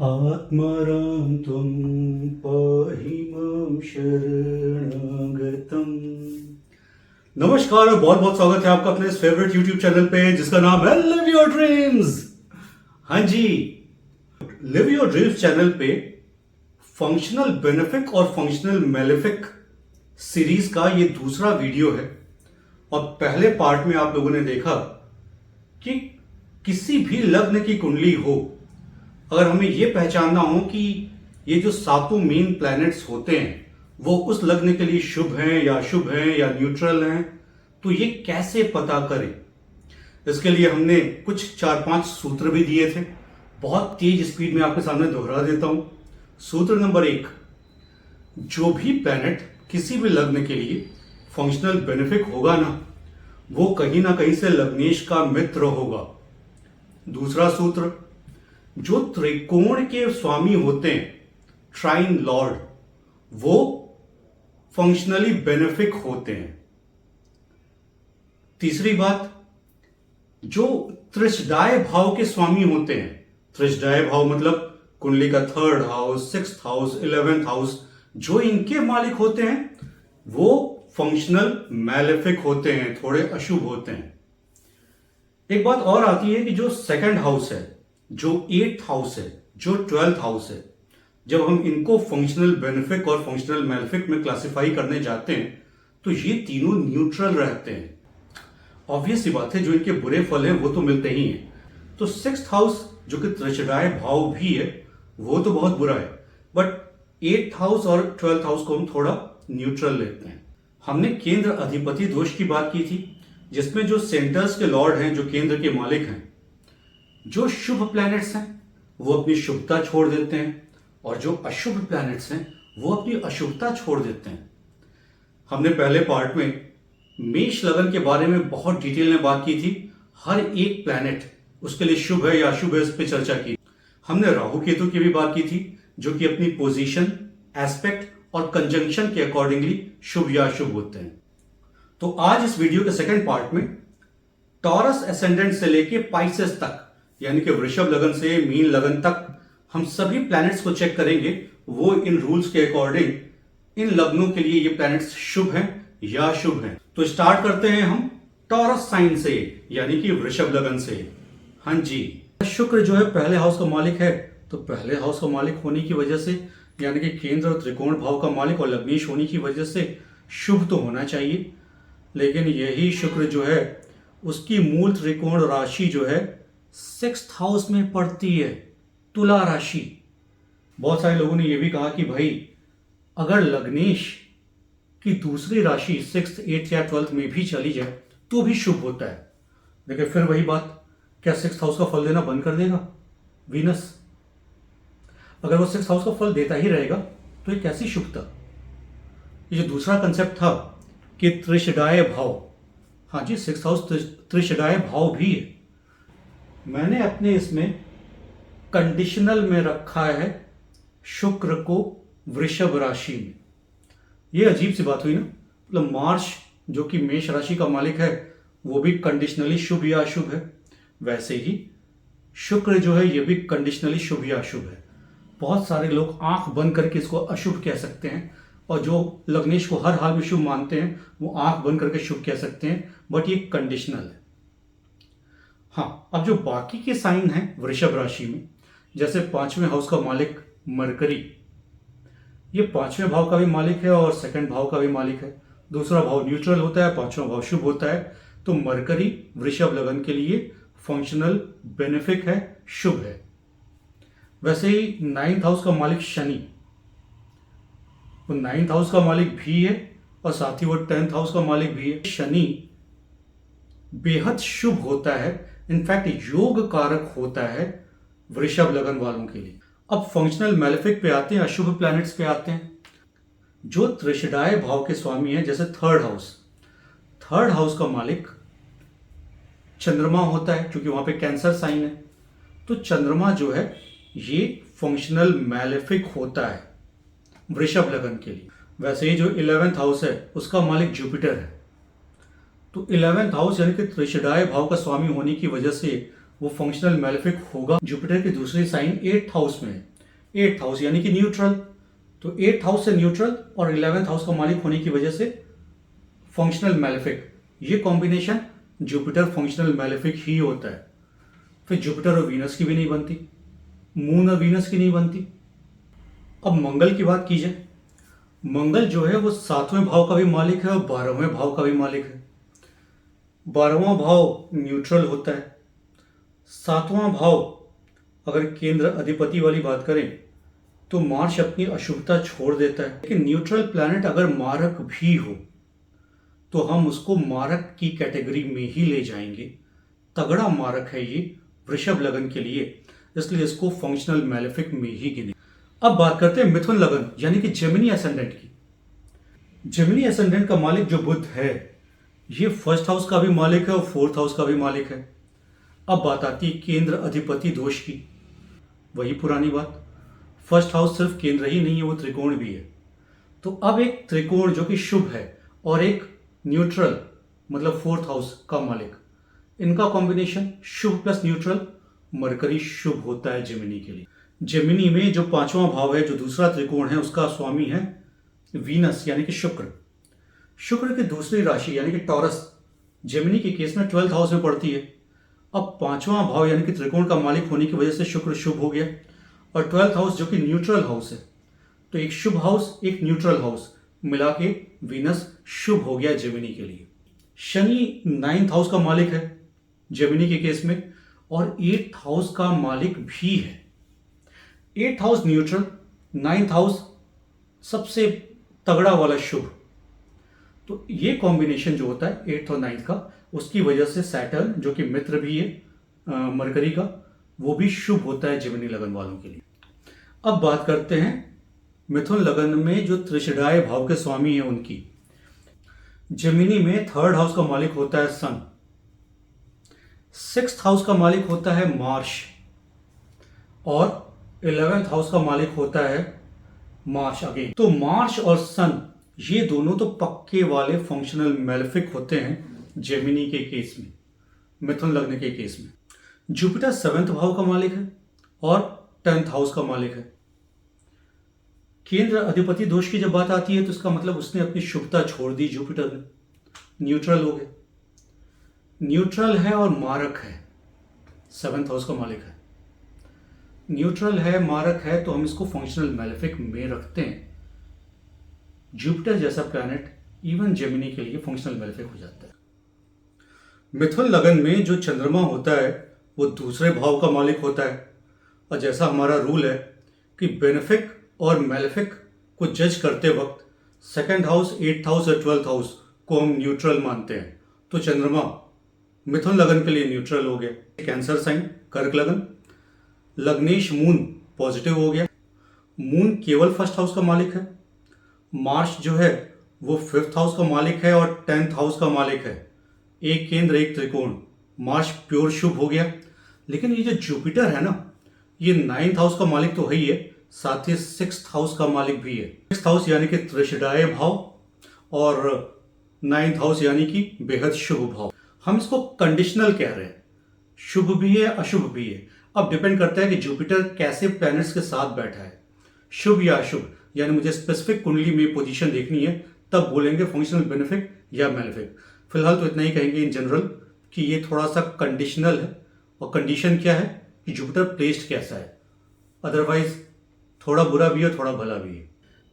आत्माराम त्वं पाहि मां शरणागतम्। नमस्कार और बहुत बहुत स्वागत है आपका अपने इस फेवरेट यूट्यूब चैनल पे जिसका नाम है लिव योर ड्रीम्स। हाँ जी, लिव योर ड्रीम्स चैनल पे फंक्शनल बेनिफिक और फंक्शनल मेलेफिक सीरीज का ये दूसरा वीडियो है। और पहले पार्ट में आप लोगों ने देखा कि किसी भी लग्न की कुंडली हो, अगर हमें यह पहचानना हो कि ये जो सातों मेन प्लैनेट्स होते हैं वो उस लग्न के लिए शुभ हैं या अशुभ हैं या न्यूट्रल हैं, तो ये कैसे पता करें। इसके लिए हमने कुछ 4-5 सूत्र भी दिए थे। बहुत तेज स्पीड में आपके सामने दोहरा देता हूं। सूत्र नंबर 1, जो भी प्लैनेट किसी भी लग्न के लिए फंक्शनल बेनिफिक होगा ना, वो कहीं ना कहीं से लग्नेश का मित्र होगा। दूसरा सूत्र, जो त्रिकोण के स्वामी होते हैं, ट्राइन लॉर्ड, वो फंक्शनली बेनिफिक होते हैं। तीसरी बात, जो त्रिशदाय भाव के स्वामी होते हैं, त्रिशदाय भाव मतलब कुंडली का 3rd house, 6th house, 11th house, जो इनके मालिक होते हैं वो फंक्शनल मैलेफिक होते हैं, थोड़े अशुभ होते हैं। एक बात और आती है कि जो 2nd हाउस है, जो 8th हाउस है, जो 12th हाउस है, जब हम इनको फंक्शनल बेनिफिक और फंक्शनल मैलेफिक में क्लासिफाई करने जाते हैं तो ये तीनों न्यूट्रल रहते हैं। ऑब्वियस सी बात है, जो इनके बुरे फल हैं वो तो मिलते ही हैं। तो 6th हाउस जो कि त्रिशदाय भाव भी है वो तो बहुत बुरा है, बट 8th हाउस और 12th हाउस को हम थोड़ा न्यूट्रल लेते हैं। हमने केंद्र अधिपति दोष की बात की थी, जिसमें जो सेंटर्स के लॉर्ड हैं, जो केंद्र के मालिक हैं, जो शुभ प्लैनेट्स हैं वो अपनी शुभता छोड़ देते हैं और जो अशुभ प्लैनेट्स हैं वो अपनी अशुभता छोड़ देते हैं। हमने पहले पार्ट में मेष लगन के बारे में बहुत डिटेल में बात की थी। हर एक प्लैनेट उसके लिए शुभ है या अशुभ है, इस पर चर्चा की। हमने राहु केतु की भी बात की थी, जो कि अपनी पोजीशन, एस्पेक्ट और कंजंक्शन के अकॉर्डिंगली शुभ या अशुभ होते हैं। तो आज इस वीडियो के सेकंड पार्ट में टॉरस एसेंडेंट से लेके पाइसेस तक, यानी कि वृषभ लगन से मीन लगन तक, हम सभी प्लैनेट्स को चेक करेंगे। वो इन रूल्स के अकॉर्डिंग इन लग्नों के लिए ये प्लैनेट्स शुभ हैं या अशुभ हैं। तो स्टार्ट करते हैं हम टॉरस साइन से, यानी कि वृषभ लगन से। हाँ जी, शुक्र जो है पहले हाउस का मालिक है, तो पहले हाउस का मालिक होने की वजह से, यानी कि केंद्र और त्रिकोण भाव का मालिक और लग्नेश होने की वजह से शुभ तो होना चाहिए। लेकिन यही शुक्र जो है उसकी मूल त्रिकोण राशि जो है 6th हाउस में पड़ती है, तुला राशि। बहुत सारे लोगों ने यह भी कहा कि भाई अगर लग्नेश की दूसरी राशि 6th, 8th या 12th में भी चली जाए तो भी शुभ होता है। देखिए फिर वही बात, क्या 6th हाउस का फल देना बंद कर देगा वीनस? अगर वो 6th हाउस का फल देता ही रहेगा तो ये कैसी शुभता? ये जो दूसरा कंसेप्ट था कि त्रिशदाय भाव, हाँ जी, 6th हाउस त्रिशदाय भाव भी है। मैंने अपने इसमें कंडीशनल में रखा है शुक्र को वृषभ राशि में। यह अजीब सी बात हुई ना, मतलब मार्च जो कि मेष राशि का मालिक है वो भी कंडीशनली शुभ या अशुभ है, वैसे ही शुक्र जो है ये भी कंडीशनली शुभ या अशुभ है। बहुत सारे लोग आंख बंद करके इसको अशुभ कह सकते हैं, और जो लग्नेश को हर हाल में शुभ मानते हैं वो आंख बंद करके शुभ कह सकते हैं, बट ये कंडीशनल है। हाँ, अब जो बाकी के साइन हैं वृषभ राशि में, जैसे 5वें हाउस का मालिक मरकरी, ये 5वें भाव का भी मालिक है और 2nd भाव का भी मालिक है। दूसरा भाव न्यूट्रल होता है, 5वां भाव शुभ होता है। तो मरकरी वृषभ लगन के लिए फंक्शनल बेनिफिक है, शुभ है। वैसे ही 9th हाउस का मालिक शनि, वो 9th हाउस का मालिक भी है और साथ ही वो 10th हाउस का मालिक भी है। शनि बेहद शुभ होता है, इनफैक्ट योग कारक होता है वृषभ लगन वालों के लिए। अब फंक्शनल मैलेफिक पे आते हैं, अशुभ प्लैनेट्स पे आते हैं। जो त्रिशदाय भाव के स्वामी हैं, जैसे 3rd हाउस का मालिक चंद्रमा होता है, क्योंकि वहां पे कैंसर साइन है। तो चंद्रमा जो है ये फंक्शनल मैलेफिक होता है वृषभ लगन के लिए। वैसे ही जो 11th हाउस है उसका मालिक जुपिटर है। तो 11th हाउस यानी कि त्रिशदाय भाव का स्वामी होने की वजह से वो फंक्शनल मैलेफिक होगा। जुपिटर की दूसरी साइन 8th हाउस में है, एट्थ हाउस यानी कि न्यूट्रल। तो एट्थ हाउस से न्यूट्रल और 11th हाउस का मालिक होने की वजह से फंक्शनल मैलेफिक, ये कॉम्बिनेशन जुपिटर फंक्शनल मैलेफिक ही होता है। फिर जुपिटर और वीनस की भी नहीं बनती, मून और वीनस की नहीं बनती। अब मंगल की बात की जाए, मंगल जो है वो 7वें भाव का भी मालिक है और 12वें भाव का भी मालिक है। 12वां भाव न्यूट्रल होता है। 7वां भाव अगर केंद्र अधिपति वाली बात करें तो मार्च अपनी अशुभता छोड़ देता है। लेकिन न्यूट्रल प्लैनेट अगर मारक भी हो तो हम उसको मारक की कैटेगरी में ही ले जाएंगे। तगड़ा मारक है ये वृषभ लगन के लिए, इसलिए इसको फंक्शनल मैलेफिक में ही गिने। अब बात करते हैं मिथुन लगन यानी कि जेमिनी एसेंडेंट की। जेमिनी एसेंडेंट का मालिक जो बुध है, ये फर्स्ट हाउस का भी मालिक है और फोर्थ हाउस का भी मालिक है। अब बात आती है केंद्र अधिपति दोष की। वही पुरानी बात, फर्स्ट हाउस सिर्फ केंद्र ही नहीं है, वो त्रिकोण भी है। तो अब एक त्रिकोण जो कि शुभ है और एक न्यूट्रल मतलब फोर्थ हाउस का मालिक, इनका कॉम्बिनेशन शुभ प्लस न्यूट्रल, मरकरी शुभ होता है जेमिनी के लिए। जेमिनी में जो 5वां भाव है, जो दूसरा त्रिकोण है, उसका स्वामी है वीनस यानी कि शुक्र। शुक्र की दूसरी राशि यानी कि टॉरस जेमिनी के केस में 12th हाउस में पड़ती है। अब 5वां भाव यानी कि त्रिकोण का मालिक होने की वजह से शुक्र शुभ हो गया और 12th हाउस जो कि न्यूट्रल हाउस है, तो एक शुभ हाउस एक न्यूट्रल हाउस मिला के वीनस शुभ हो गया जेमिनी के लिए। शनि 9th हाउस का मालिक है जेमिनी के केस में और 8th हाउस का मालिक भी है। 8th house neutral, 9th house सबसे तगड़ा वाला शुभ। तो ये कॉम्बिनेशन जो होता है 8th और 9th का, उसकी वजह से सैटर्न जो कि मित्र भी है मरकरी का, वो भी शुभ होता है जेमिनी लगन वालों के लिए। अब बात करते हैं मिथुन लगन में जो त्रिषडाय भाव के स्वामी हैं उनकी। जेमिनी में 3rd हाउस का मालिक होता है सन, 6th हाउस का मालिक होता है मार्स और 11th हाउस का मालिक होता है मार्स अगेन। तो मार्स और सन ये दोनों तो पक्के वाले फंक्शनल मैलेफिक होते हैं जेमिनी के केस में, मिथुन लग्न के केस में। जुपिटर 7th भाव का मालिक है और 10th हाउस का मालिक है। केंद्र अधिपति दोष की जब बात आती है तो इसका मतलब उसने अपनी शुभता छोड़ दी, जुपिटर ने न्यूट्रल हो गए। न्यूट्रल है और मारक है, 7th हाउस का मालिक है। न्यूट्रल है मारक है तो हम इसको फंक्शनल मैलेफिक में रखते हैं। जुपिटर जैसा प्लैनेट इवन जेमिनी के लिए फंक्शनल मैलेफिक हो जाता है। मिथुन लगन में जो चंद्रमा होता है वो दूसरे भाव का मालिक होता है और जैसा हमारा रूल है कि बेनिफिक और मैलेफिक को जज करते वक्त 2nd हाउस, 8th हाउस और 12th हाउस को हम न्यूट्रल मानते हैं। तो चंद्रमा मिथुन लगन के लिए न्यूट्रल हो गया। कैंसर साइन कर्क लगन, लग्नेश मून पॉजिटिव हो गया। मून केवल 1st हाउस का मालिक है। मार्स जो है वो 5th हाउस का मालिक है और 10th हाउस का मालिक है। एक केंद्र एक त्रिकोण, मार्स प्योर शुभ हो गया। लेकिन ये जो जुपिटर है ना, ये 9th हाउस का मालिक तो है ही है, साथ ही 6th हाउस का मालिक भी है। 6th हाउस यानी कि त्रिषडाय भाव और 9th हाउस यानी कि बेहद शुभ भाव। हम इसको कंडीशनल कह रहे हैं, शुभ भी है अशुभ भी है। अब डिपेंड करता है कि जुपिटर कैसे प्लैनेट्स के साथ बैठा है, शुभ या अशुभ। यानी मुझे स्पेसिफिक कुंडली में पोजीशन देखनी है, तब बोलेंगे फंक्शनल बेनिफिक या मैलेफिक। फिलहाल तो इतना ही कहेंगे इन जनरल कि ये थोड़ा सा कंडीशनल है और कंडीशन क्या है कि जुपिटर प्लेस्ड कैसा है, अदरवाइज थोड़ा बुरा भी है थोड़ा भला भी है।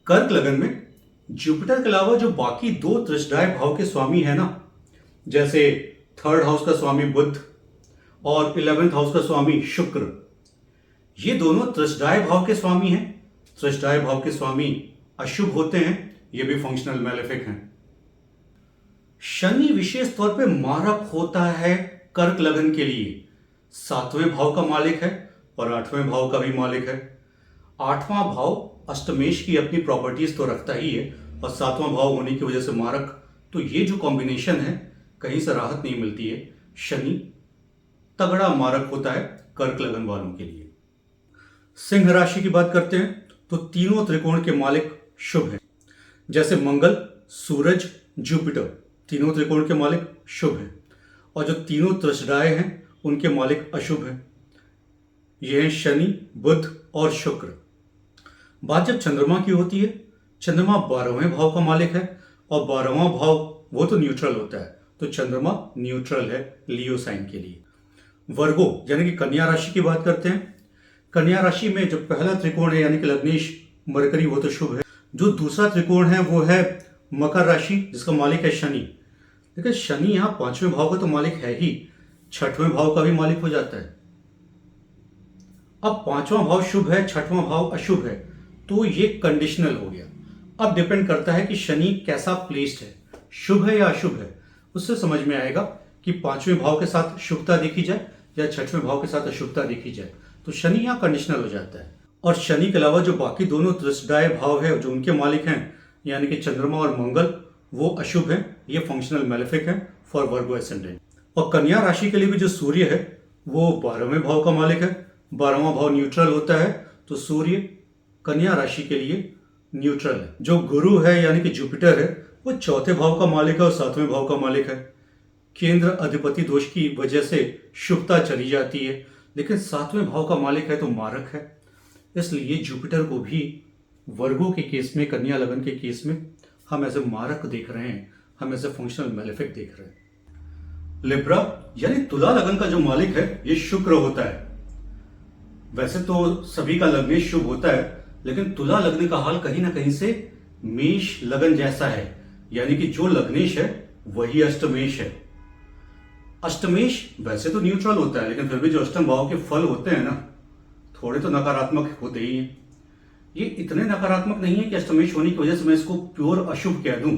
कर्क लगन में जुपिटर के अलावा जो बाकी 2 त्रिषडाय भाव के स्वामी है ना, जैसे 3rd हाउस का स्वामी बुध और 11th हाउस का स्वामी शुक्र, ये दोनों त्रिषडाय भाव के स्वामी हैं। त्रिषडाय भाव के स्वामी अशुभ होते हैं, ये भी फंक्शनल मैलेफिक हैं। शनि विशेष तौर पे मारक होता है कर्क लगन के लिए, 7वें भाव का मालिक है और 8वें भाव का भी मालिक है। 8वां भाव अष्टमेश की अपनी प्रॉपर्टीज तो रखता ही है और 7वां भाव होने की वजह से मारक, तो ये जो कॉम्बिनेशन है कहीं से राहत नहीं मिलती है। शनि तगड़ा मारक होता है कर्क लगन वालों के लिए। सिंह राशि की बात करते हैं तो तीनों त्रिकोण के मालिक शुभ हैं, जैसे मंगल, सूरज, जुपिटर, तीनों त्रिकोण के मालिक शुभ हैं। और जो तीनों त्रिषडाय हैं उनके मालिक अशुभ हैं। ये हैं शनि, बुध और शुक्र। बात जब चंद्रमा की होती है, चंद्रमा 12वें भाव का मालिक है और 12वां भाव वो तो न्यूट्रल होता है, तो चंद्रमा न्यूट्रल है लियो साइन के लिए। वर्गो यानी कि कन्या राशि की बात करते हैं। कन्या राशि में जो पहला त्रिकोण है यानी कि लग्नेश मरकरी वो तो शुभ है। जो दूसरा त्रिकोण है वो है मकर राशि जिसका मालिक है शनि। देखिए शनि यहाँ 5वें भाव का तो मालिक है ही, 6वें भाव का भी मालिक हो जाता है। अब 5वां भाव शुभ है, 6वां भाव अशुभ है, तो ये कंडीशनल हो गया। अब डिपेंड करता है कि शनि कैसा प्लेस्ड है, शुभ है या अशुभ है। उससे समझ में आएगा कि 5वें भाव के साथ शुभता देखी जाए या 6वें भाव के साथ अशुभता देखी जाए, तो शनि यहाँ कंडीशनल हो जाता है। और शनि के अलावा जो बाकी दोनों दृष्टाय भाव है जो उनके मालिक हैं यानी कि चंद्रमा और मंगल, वो अशुभ है, ये फंक्शनल मैलेफिक है फॉर वर्गो एसेंडेंट। और कन्या राशि के लिए भी जो सूर्य है वो 12वें भाव का मालिक है, 12वां भाव न्यूट्रल होता है, तो सूर्य कन्या राशि के लिए न्यूट्रल है। जो गुरु है यानी कि जुपिटर है वो 4थे भाव का मालिक है और 7वें भाव का मालिक है। केंद्र अधिपति दोष की वजह से शुभता चली जाती है, लेकिन 7वें भाव का मालिक है तो मारक है, इसलिए जुपिटर को भी वर्गो के केस में, कन्या लगन के केस में हम ऐसे मारक देख रहे हैं, हम ऐसे फंक्शनल मैलेफिक देख रहे हैं। लिब्रा यानी तुला लगन का जो मालिक है ये शुक्र होता है। वैसे तो सभी का लग्नेश शुभ होता है, लेकिन तुला लगने का हाल कहीं ना कहीं से मेष लगन जैसा है, यानी कि जो लग्नेश है वही अष्टमेश है। अष्टमेश वैसे तो न्यूट्रल होता है, लेकिन फिर भी जो अष्टम भाव के फल होते हैं ना, थोड़े तो नकारात्मक होते ही हैं। ये इतने नकारात्मक नहीं है कि अष्टमेश होने की वजह से मैं इसको प्योर अशुभ कह दूं,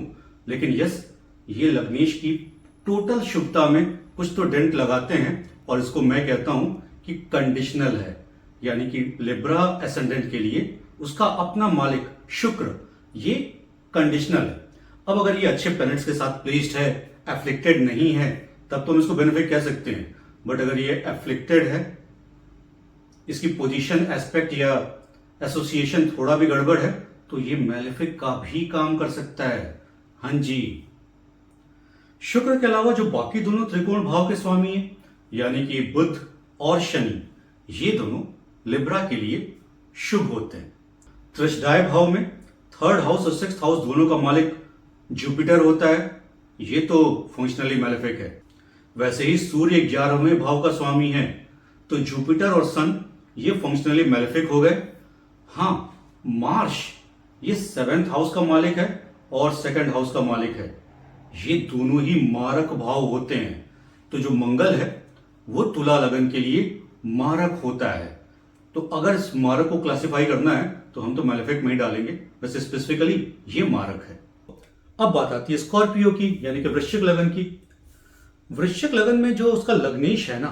लेकिन यस, ये लग्नेश की टोटल शुभता में कुछ तो डेंट लगाते हैं और इसको मैं कहता हूं कि कंडीशनल है। यानी कि लिब्रा एसेंडेंट के लिए उसका अपना मालिक शुक्र ये कंडीशनल है। अब अगर ये अच्छे प्लैनेट्स के साथ प्लेस्ड है, एफ्लिक्टेड नहीं है, तब तो हम इसको बेनिफिट कह सकते हैं। बट अगर ये एफ्लिक्टेड है, इसकी पोजीशन, एस्पेक्ट या एसोसिएशन थोड़ा भी गड़बड़ है, तो ये मैलेफिक का भी काम कर सकता है। हाँ जी। शुक्र के अलावा जो बाकी दोनों त्रिकोण भाव के स्वामी हैं यानी कि बुध और शनि, ये दोनों लिब्रा के लिए शुभ होते हैं। त्रिशदाय भाव में 3rd हाउस और 6th हाउस दोनों का मालिक जुपिटर होता है, ये तो फंक्शनली मैलेफिक है। वैसे ही सूर्य 11वें भाव का स्वामी है, तो जुपिटर और सन ये फंक्शनली मैलेफिक हो गए। हाँ, मार्स ये 7th हाउस का मालिक है और 2nd हाउस का मालिक है, ये दोनों ही मारक भाव होते हैं। तो जो मंगल है वो तुला लगन के लिए मारक होता है। तो अगर इस मारक को क्लासिफाई करना है तो हम तो मैलेफिक में ही डालेंगे, वैसे स्पेसिफिकली ये मारक है। अब बात आती है स्कॉर्पियो की यानी कि वृश्चिक लगन की। वृश्चिक लगन में जो उसका लग्नेश है ना,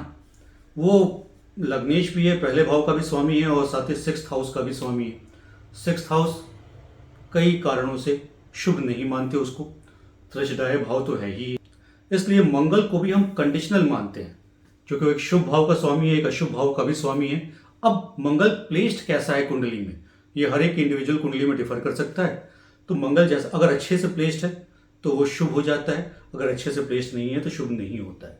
वो लग्नेश भी है, पहले भाव का भी स्वामी है और साथ ही 6th हाउस का भी स्वामी है। 6th हाउस कई कारणों से शुभ नहीं मानते उसको, त्रिशदाय भाव तो है ही, इसलिए मंगल को भी हम कंडीशनल मानते हैं, क्योंकि वो एक शुभ भाव का स्वामी है, एक अशुभ भाव का भी स्वामी है। अब मंगल प्लेस्ड कैसा है कुंडली में, ये हर एक इंडिविजुअल कुंडली में डिफर कर सकता है। तो मंगल जैसा अगर अच्छे से प्लेस्ड है तो वो शुभ हो जाता है, अगर अच्छे से प्लेस्ड नहीं है तो शुभ नहीं होता है।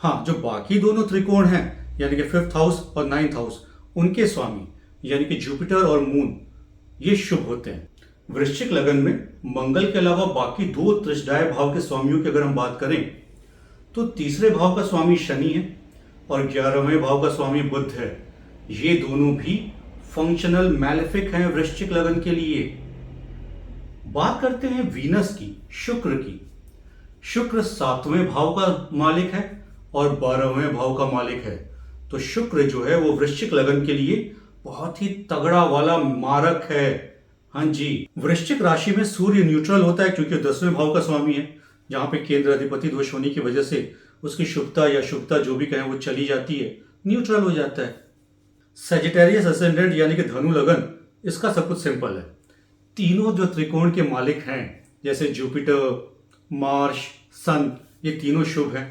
हाँ, जो बाकी दोनों त्रिकोण हैं यानी कि 5th हाउस और 9th हाउस, उनके स्वामी यानी कि जुपिटर और मून, ये शुभ होते हैं। वृश्चिक लगन में मंगल के अलावा बाकी 2 त्रिशदाय भाव के स्वामियों की अगर हम बात करें तो 3रे भाव का स्वामी शनि है और 11वें भाव का स्वामी बुध है। ये दोनों भी फंक्शनल मैलेफिक हैं वृश्चिक लगन के लिए। बात करते हैं वीनस की, शुक्र की। शुक्र 7वें भाव का मालिक है और 12वें भाव का मालिक है, तो शुक्र जो है वो वृश्चिक लगन के लिए बहुत ही तगड़ा वाला मारक है। हाँ जी। वृश्चिक राशि में सूर्य न्यूट्रल होता है क्योंकि 10वें भाव का स्वामी है, जहां पे केंद्र अधिपति दोष होने की वजह से उसकी शुभता या शुभता जो भी कहें वो चली जाती है, न्यूट्रल हो जाता है। सेजिटेरियस असेंडेंट यानी कि धनु लगन, इसका सब कुछ सिंपल है। तीनों जो त्रिकोण के मालिक हैं जैसे जुपिटर, मार्स, सन, ये तीनों शुभ हैं,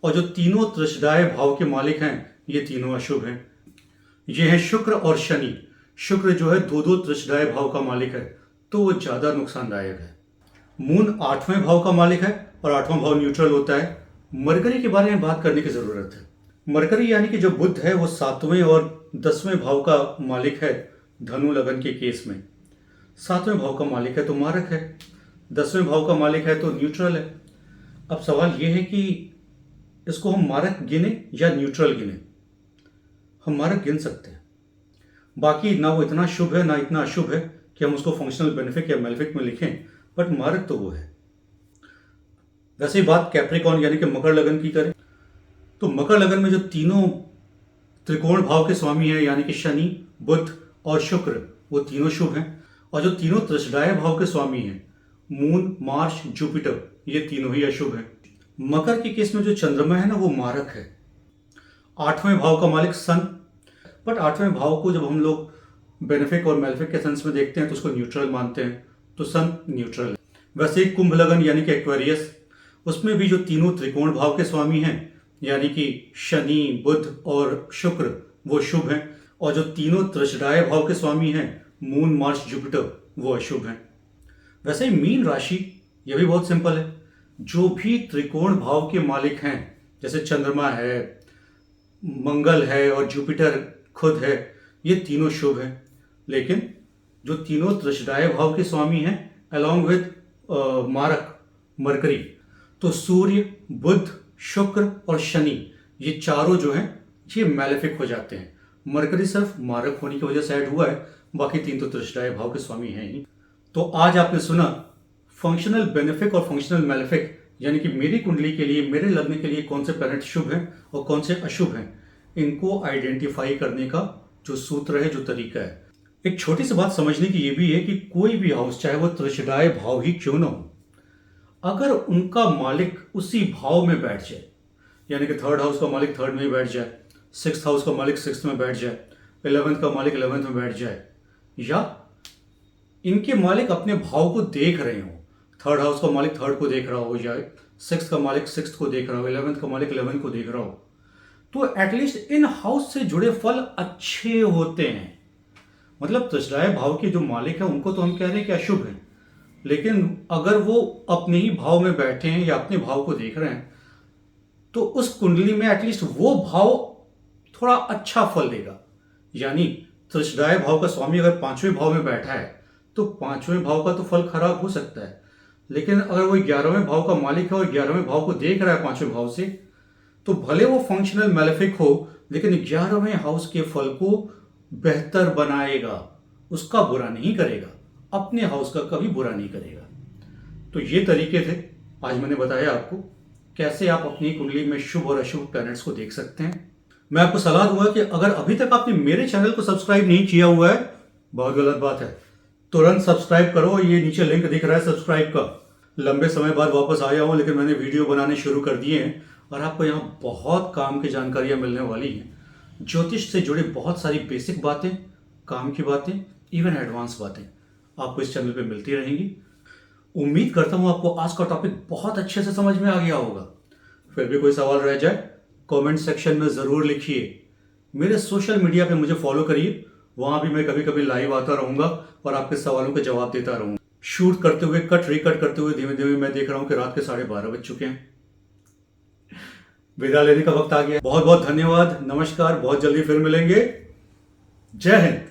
और जो तीनों त्रिशदाय भाव के मालिक हैं ये तीनों अशुभ हैं। ये है शुक्र और शनि। शुक्र जो है 2 त्रिशदाय भाव का मालिक है, तो वो ज्यादा नुकसानदायक है। मून 8वें भाव का मालिक है और 8वां भाव न्यूट्रल होता है। मरकरी के बारे में बात करने की जरूरत है। मरकरी यानी कि जो बुध है वो 7वें और 10वें भाव का मालिक है, धनु लगन के केस में 7वें भाव का मालिक है तो मारक है, 10वें भाव का मालिक है तो न्यूट्रल है। अब सवाल यह है कि इसको हम मारक गिने या न्यूट्रल गिने। हम मारक गिन सकते हैं, बाकी ना वो इतना शुभ है ना इतना अशुभ है कि हम उसको फंक्शनल बेनिफिक या मेलेफिक में लिखें, बट मारक तो वो है। वैसे ही बात कैप्रिकॉर्न यानी कि मकर लगन की करें तो मकर लगन में जो तीनों त्रिकोण भाव के स्वामी हैं यानी कि शनि, बुध और शुक्र, वो तीनों शुभ हैं। और जो तीनों त्रसडाय भाव के स्वामी हैं मून, मार्स, जुपिटर, ये तीनों ही अशुभ हैं। मकर के केस में जो चंद्रमा है ना वो मारक है, 8वें भाव का मालिक सन। बट 8वें भाव को जब हम लोग बेनिफिक और मेलेफिक के सेंस में देखते हैं तो उसको न्यूट्रल मानते हैं, तो सन न्यूट्रल है। वैसे ही कुंभ लगन यानी कि एक्वेरियस, उसमें भी जो तीनों त्रिकोण भाव के स्वामी हैं यानी कि शनि, बुध और शुक्र, वो शुभ हैं। और जो तीनों त्रसडाय भाव के स्वामी हैं मून, मार्स, जुपिटर, वो अशुभ हैं। वैसे ही मीन राशि, यह भी बहुत सिंपल है। जो भी त्रिकोण भाव के मालिक हैं, जैसे चंद्रमा है, मंगल है और जुपिटर खुद है, ये तीनों शुभ हैं। लेकिन जो तीनों त्रसडाय भाव के स्वामी हैं अलॉन्ग विद मारक मरकरी, तो सूर्य, बुध, शुक्र और शनि, ये चारों जो हैं ये मैलेफिक हो जाते हैं। मरकरी सिर्फ मारक होने की वजह से ऐड हुआ है, बाकी तीन तो त्रसडाय भाव के स्वामी हैं ही। तो आज आपने सुना फंक्शनल बेनिफिक और फंक्शनल मैलेफिक, यानी कि मेरी कुंडली के लिए, मेरे लग्न के लिए कौन से प्लैनेट शुभ हैं और कौन से अशुभ हैं, इनको आइडेंटिफाई करने का जो सूत्र है, जो तरीका है। एक छोटी सी बात समझने की ये भी है कि कोई भी हाउस, चाहे वो त्रसडाय भाव ही क्यों ना हो, अगर उनका मालिक उसी भाव में बैठ जाए, यानी कि थर्ड हाउस का मालिक थर्ड में ही बैठ जाए, सिक्स्थ हाउस का मालिक सिक्स्थ में बैठ जाए, 11th का मालिक 11th में बैठ जाए, या इनके मालिक अपने भाव को देख रहे हो, थर्ड हाउस का मालिक थर्ड को देख रहा हो, या सिक्स्थ का मालिक सिक्स्थ को देख रहा हो, 11th का मालिक 11th को देख रहा हो, तो एटलीस्ट इन हाउस से जुड़े फल अच्छे होते हैं। मतलब त्रसडाय भाव के जो मालिक है उनको तो हम कह रहे हैं कि अशुभ है, लेकिन अगर वो अपने ही भाव में बैठे हैं या अपने भाव को देख रहे हैं तो उस कुंडली में एटलीस्ट वो भाव थोड़ा अच्छा फल देगा। यानी त्रसडाय भाव का स्वामी अगर 5वें भाव में बैठा है तो 5वें भाव का तो फल खराब हो सकता है, लेकिन अगर वो 11वें भाव का मालिक है और 11वें भाव को देख रहा है 5वें भाव से, तो भले वो फंक्शनल मैलेफिक हो, लेकिन 11वें हाउस के फल को बेहतर बनाएगा, उसका बुरा नहीं करेगा, अपने हाउस का कभी बुरा नहीं करेगा। तो ये तरीके थे, आज मैंने बताया आपको कैसे आप अपनी कुंडली में शुभ और अशुभ प्लैनेट्स को देख सकते हैं। मैं आपको सलाह दूंगा कि अगर अभी तक आपने मेरे चैनल को सब्सक्राइब नहीं किया हुआ है, बहुत गलत बात है, तुरंत सब्सक्राइब करो। ये नीचे लिंक दिख रहा है सब्सक्राइब का। लंबे समय बाद वापस आया हूं, लेकिन मैंने वीडियो बनाने शुरू कर दिए हैं और आपको यहाँ बहुत काम की जानकारियां मिलने वाली हैं। ज्योतिष से जुड़े बहुत सारी बेसिक बातें, काम की बातें, इवन एडवांस बातें आपको इस चैनल पे मिलती रहेंगी। उम्मीद करता हूँ आपको आज का टॉपिक बहुत अच्छे से समझ में आ गया होगा। फिर भी कोई सवाल रह जाए कमेंट सेक्शन में ज़रूर लिखिए। मेरे सोशल मीडिया पे मुझे फॉलो करिए, वहाँ भी मैं कभी कभी लाइव आता रहूँगा और आपके सवालों के जवाब देता रहूँगा। शूट करते हुए, कट रिकट करते हुए धीमे धीमे मैं देख रहा हूँ कि रात के 12:30 बज चुके हैं। विदा लेने का वक्त आ गया। बहुत बहुत धन्यवाद, नमस्कार, बहुत जल्दी फिर मिलेंगे। जय हिंद।